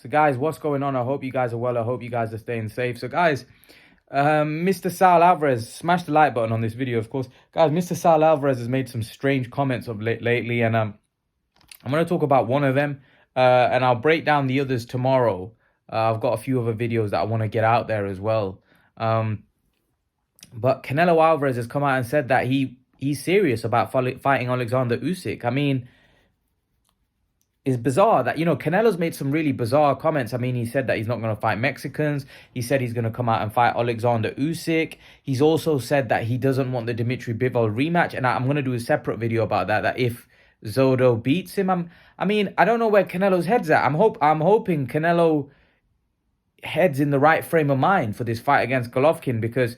So guys, what's going on? I hope you guys are well. I hope you guys are staying safe. So guys, Mr. Sal Alvarez, smash the like button on this video, of course. Guys, Mr. Sal Alvarez has made some strange comments of lately, and I'm going to talk about one of them, and I'll break down the others tomorrow. I've got a few other videos that I want to get out there as well. But Canelo Alvarez has come out and said that he's serious about fighting Oleksandr Usyk. I mean, it's bizarre that, Canelo's made some really bizarre comments. I mean, he said that he's not going to fight Mexicans. He said he's going to come out and fight Oleksandr Usyk. He's also said that he doesn't want the Dmitry Bivol rematch. And I'm going to do a separate video about that if Zodo beats him. I mean, I don't know where Canelo's head's at. I'm hoping Canelo heads in the right frame of mind for this fight against Golovkin, because,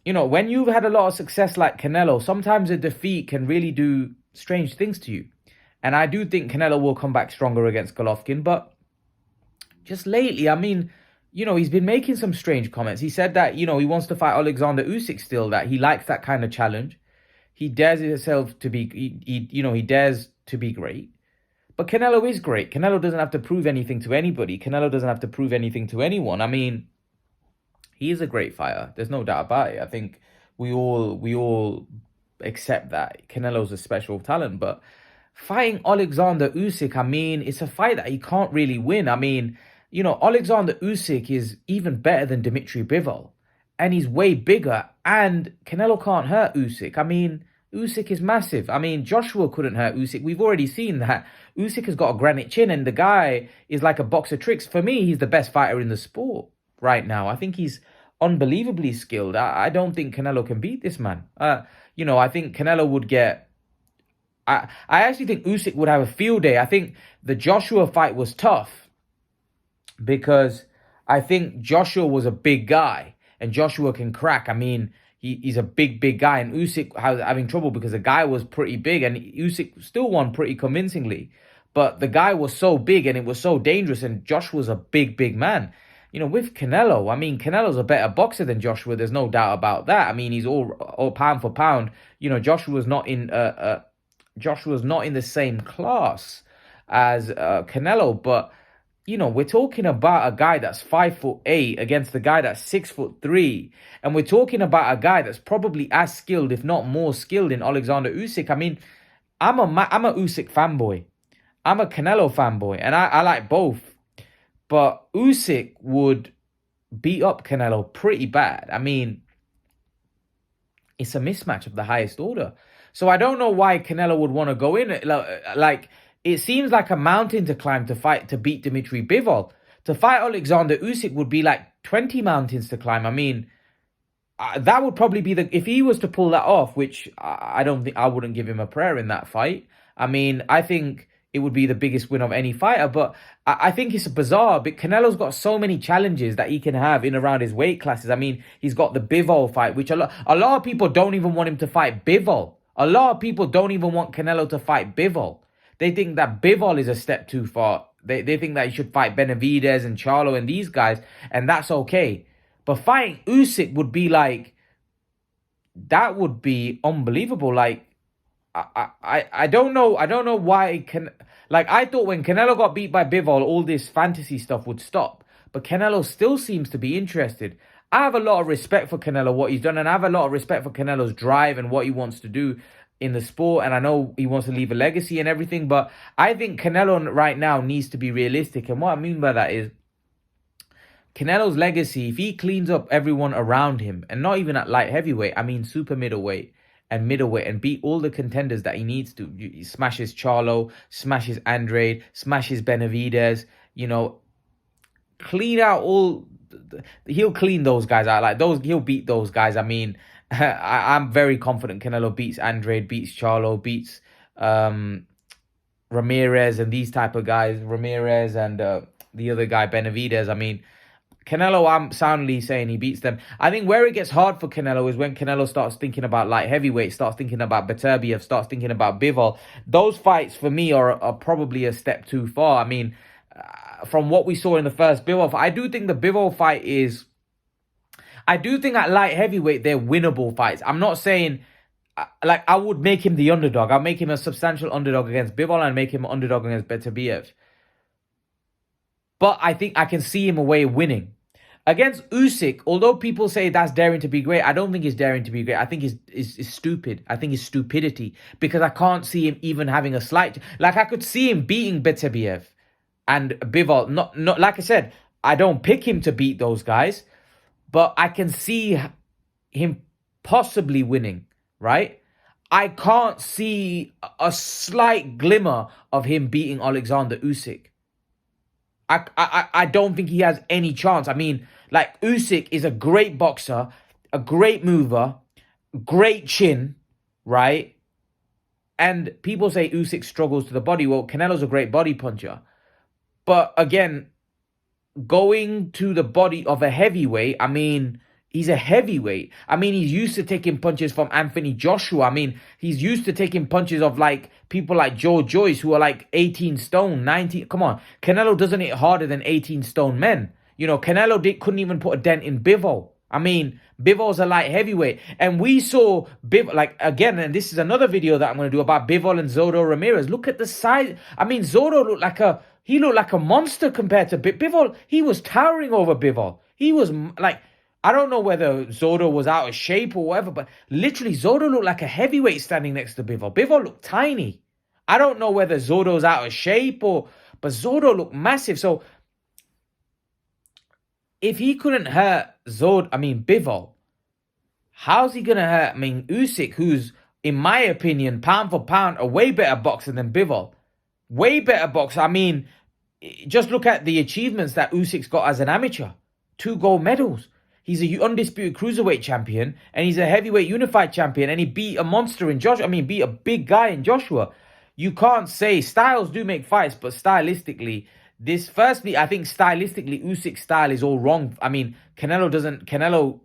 when you've had a lot of success like Canelo, sometimes a defeat can really do strange things to you. And I do think Canelo will come back stronger against Golovkin. But just lately, I mean, he's been making some strange comments. He said that, he wants to fight Oleksandr Usyk still, that he likes that kind of challenge. He dares himself to be, he dares to be great. But Canelo is great. Canelo doesn't have to prove anything to anybody. Canelo doesn't have to prove anything to anyone. I mean, he is a great fighter. There's no doubt about it. I think we all accept that. Canelo's a special talent, but fighting Oleksandr Usyk, I mean, it's a fight that he can't really win. I mean, Oleksandr Usyk is even better than Dmitry Bivol, and he's way bigger, and Canelo can't hurt Usyk. I mean, Usyk is massive. I mean, Joshua couldn't hurt Usyk. We've already seen that. Usyk has got a granite chin, and the guy is like a box of tricks. For me, he's the best fighter in the sport right now. I think he's unbelievably skilled. I don't think Canelo can beat this man. I think Canelo would get... I actually think Usyk would have a field day. I think the Joshua fight was tough because I think Joshua was a big guy and Joshua can crack. I mean, he's a big guy, and Usyk was having trouble because the guy was pretty big, and Usyk still won pretty convincingly. But the guy was so big and it was so dangerous, and Joshua's a big man. With Canelo, I mean, Canelo's a better boxer than Joshua. There's no doubt about that. I mean, he's all pound for pound. Joshua's not in the same class as Canelo, but we're talking about a guy that's 5'8" against the guy that's 6'3", and we're talking about a guy that's probably as skilled, if not more skilled, in Oleksandr Usyk. I mean, I'm a Usyk fanboy, I'm a Canelo fanboy, and I like both, but Usyk would beat up Canelo pretty bad. I mean, it's a mismatch of the highest order. So I don't know why Canelo would want to go in. Like, it seems like a mountain to climb to beat Dmitry Bivol. To fight Oleksandr Usyk would be like 20 mountains to climb. I mean, that would probably be if he was to pull that off, which I don't think, I wouldn't give him a prayer in that fight. I mean, I think it would be the biggest win of any fighter, but I think it's bizarre. But Canelo's got so many challenges that he can have in around his weight classes. I mean, he's got the Bivol fight, which a lot of people don't even want him to fight Bivol. A lot of people don't even want Canelo to fight Bivol. They think that Bivol is a step too far. They think that he should fight Benavidez and Charlo and these guys, and that's okay. But fighting Usyk would be like, that would be unbelievable. Like, I don't know. I don't know why I thought when Canelo got beat by Bivol, all this fantasy stuff would stop. But Canelo still seems to be interested. I have a lot of respect for Canelo, what he's done, and I have a lot of respect for Canelo's drive and what he wants to do in the sport, and I know he wants to leave a legacy and everything, but I think Canelo right now needs to be realistic, and what I mean by that is Canelo's legacy, if he cleans up everyone around him, and not even at light heavyweight, I mean super middleweight and middleweight, and beat all the contenders that he needs to. He smashes Charlo, smashes Andrade, smashes Benavidez, clean out all... He'll clean those guys out. Like, he'll beat those guys. I mean, I'm very confident Canelo beats Andrade, beats Charlo, beats Ramirez and these type of guys. Ramirez and the other guy, Benavidez. I mean, Canelo, I'm soundly saying he beats them. I think where it gets hard for Canelo is when Canelo starts thinking about light heavyweight, starts thinking about Beterbiev, starts thinking about Bivol. Those fights for me are probably a step too far. I mean, from what we saw in the first Bivol fight, I do think the Bivol fight is... I do think at light heavyweight, they're winnable fights. I'm not saying... I would make him the underdog. I'll make him a substantial underdog against Bivol and make him an underdog against Beterbiev. But I think I can see him away winning. Against Usyk, although people say that's daring to be great, I don't think he's daring to be great. I think he's stupid. I think it's stupidity because I can't see him even having a slight. Like I could see him beating Beterbiev and Bivol. Not like I said, I don't pick him to beat those guys, but I can see him possibly winning, right? I can't see a slight glimmer of him beating Oleksandr Usyk. I don't think he has any chance. I mean, like Usyk is a great boxer, a great mover, great chin, right? And people say Usyk struggles to the body. Well, Canelo's a great body puncher. But again, going to the body of a heavyweight, I mean, he's a heavyweight. I mean, he's used to taking punches from Anthony Joshua. I mean, he's used to taking punches of like people like Joe Joyce who are like 18 stone, 19. Come on. Canelo doesn't hit harder than 18 stone men. You know, Canelo couldn't even put a dent in Bivol. I mean, Bivol's a light heavyweight. And we saw Bivol, like, again, and this is another video that I'm going to do about Bivol and Zordo Ramirez. Look at the size. I mean, Zordo looked like a monster compared to Bivol. He was towering over Bivol. He was like, I don't know whether Zordo was out of shape or whatever, but literally Zordo looked like a heavyweight standing next to Bivol. Bivol looked tiny. I don't know whether Zordo's out of shape but Zordo looked massive. So if he couldn't hurt Bivol, how's he going to hurt, Usyk, who's, in my opinion, pound for pound, a way better boxer than Bivol. Way better boxer. I mean, just look at the achievements that Usyk's got as an amateur. 2 gold medals. He's a undisputed cruiserweight champion, and he's a heavyweight unified champion, and he beat a monster in Joshua. I mean, beat a big guy in Joshua. You can't say, styles do make fights, but stylistically, I think stylistically, Usyk's style is all wrong. I mean, Canelo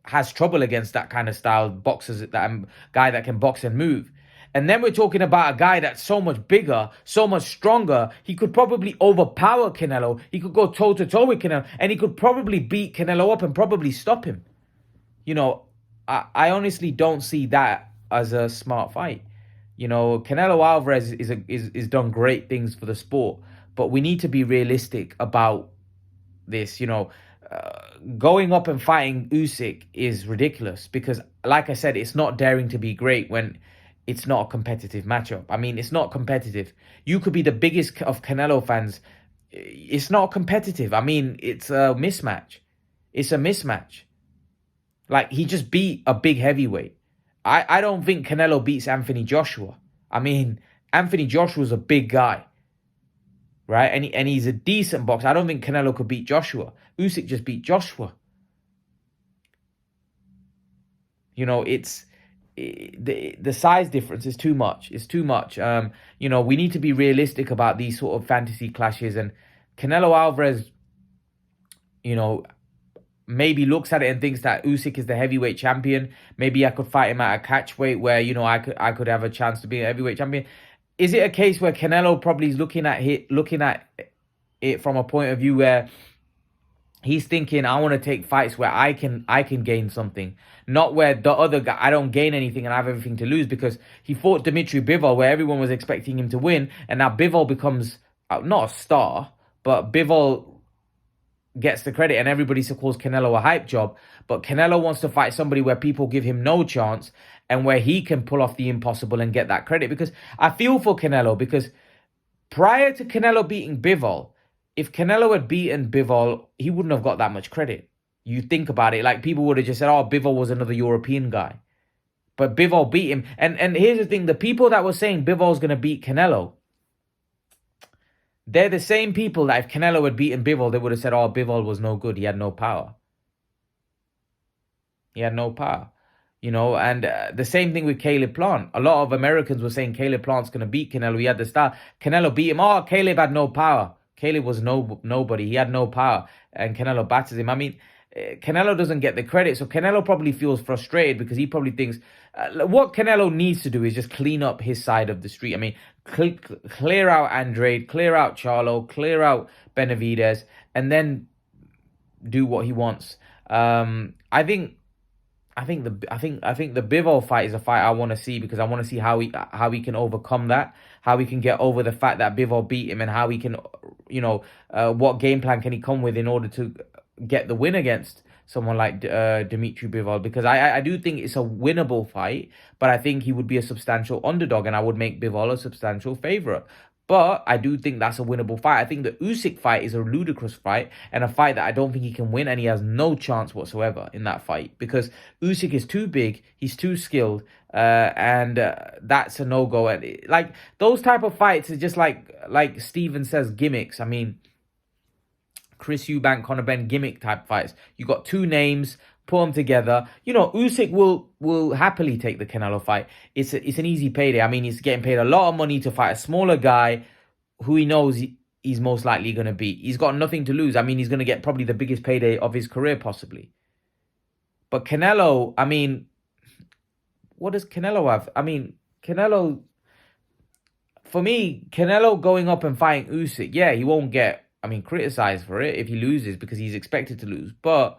has trouble against that kind of style boxers, that guy that can box and move. And then we're talking about a guy that's so much bigger, so much stronger. He could probably overpower Canelo. He could go toe-to-toe with Canelo. And he could probably beat Canelo up and probably stop him. You know, I honestly don't see that as a smart fight. You know, Canelo Alvarez is done great things for the sport. But we need to be realistic about this. You know, going up and fighting Usyk is ridiculous. Because, like I said, it's not daring to be great when it's not a competitive matchup. I mean, it's not competitive. You could be the biggest of Canelo fans. It's not competitive. I mean, it's a mismatch. It's a mismatch. Like, he just beat a big heavyweight. I don't think Canelo beats Anthony Joshua. I mean, Anthony Joshua's a big guy, right? And he's a decent boxer. I don't think Canelo could beat Joshua. Usyk just beat Joshua. You know, the size difference is too much. It's too much. You know, we need to be realistic about these sort of fantasy clashes. And Canelo Alvarez, you know, maybe looks at it and thinks that Usyk is the heavyweight champion. Maybe I could fight him at a catch weight where, you know, I could have a chance to be a heavyweight champion. Is it a case where Canelo probably is looking at it from a point of view where he's thinking, I want to take fights where I can gain something, not where the other guy, I don't gain anything and I have everything to lose? Because he fought Dmitry Bivol where everyone was expecting him to win, and now Bivol becomes not a star, but Bivol gets the credit and everybody calls Canelo a hype job. But Canelo wants to fight somebody where people give him no chance and where he can pull off the impossible and get that credit. Because I feel for Canelo, because prior to Canelo beating Bivol, if Canelo had beaten Bivol, he wouldn't have got that much credit. You think about it, like people would have just said, oh, Bivol was another European guy. But Bivol beat him. And here's the thing, the people that were saying Bivol's going to beat Canelo, they're the same people that if Canelo had beaten Bivol, they would have said, oh, Bivol was no good. He had no power. He had no power. You know, and the same thing with Caleb Plant. A lot of Americans were saying Caleb Plant's going to beat Canelo. He had the style. Canelo beat him. Oh, Caleb had no power. Caleb was nobody. He had no power. And Canelo batters him. I mean, Canelo doesn't get the credit. So Canelo probably feels frustrated because he probably thinks what Canelo needs to do is just clean up his side of the street. I mean, clear out Andrade, clear out Charlo, clear out Benavidez, and then do what he wants. I think I think the Bivol fight is a fight I want to see, because I want to see how he can overcome that, how he can get over the fact that Bivol beat him, and how he can, what game plan can he come with in order to get the win against someone like Dimitri Bivol, because I do think it's a winnable fight, but I think he would be a substantial underdog, and I would make Bivol a substantial favorite. But I do think that's a winnable fight. I think the Usyk fight is a ludicrous fight, and a fight that I don't think he can win, and he has no chance whatsoever in that fight, because Usyk is too big, he's too skilled, and that's a no-go. And like those type of fights is just like Steven says, gimmicks. I mean, Chris Eubank, Conor Benn gimmick type fights. You got two names, put them together. Usyk will happily take the Canelo fight. It's an easy payday. I mean, he's getting paid a lot of money to fight a smaller guy who he knows he's most likely going to beat. He's got nothing to lose. I mean, he's going to get probably the biggest payday of his career, possibly. But Canelo, I mean, what does Canelo have? I mean, for me, Canelo going up and fighting Usyk, yeah, he won't get, criticized for it if he loses, because he's expected to lose. But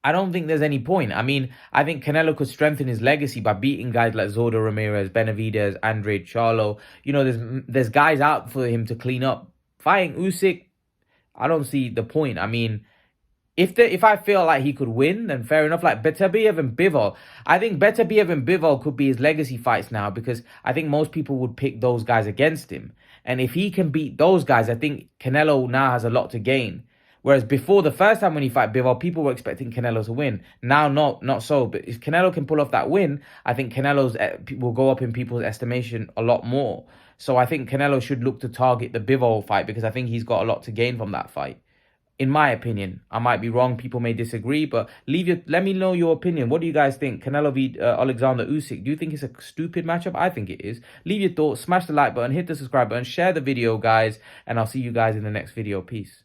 I don't think there's any point. I mean, I think Canelo could strengthen his legacy by beating guys like Zordo Ramirez, Benavidez, Andre Charlo. There's guys out for him to clean up. Fighting Usyk, I don't see the point. I mean, if I feel like he could win, then fair enough. Like Beterbiev and Bivol, I think Beterbiev and Bivol could be his legacy fights now, because I think most people would pick those guys against him. And if he can beat those guys, I think Canelo now has a lot to gain. Whereas before, the first time when he fought Bivol, people were expecting Canelo to win. Now, not so. But if Canelo can pull off that win, I think Canelo's will go up in people's estimation a lot more. So I think Canelo should look to target the Bivol fight, because I think he's got a lot to gain from that fight. In my opinion, I might be wrong. People may disagree, but let me know your opinion. What do you guys think? Canelo v Oleksandr Usyk. Do you think it's a stupid matchup? I think it is. Leave your thoughts. Smash the like button. Hit the subscribe button. Share the video, guys. And I'll see you guys in the next video. Peace.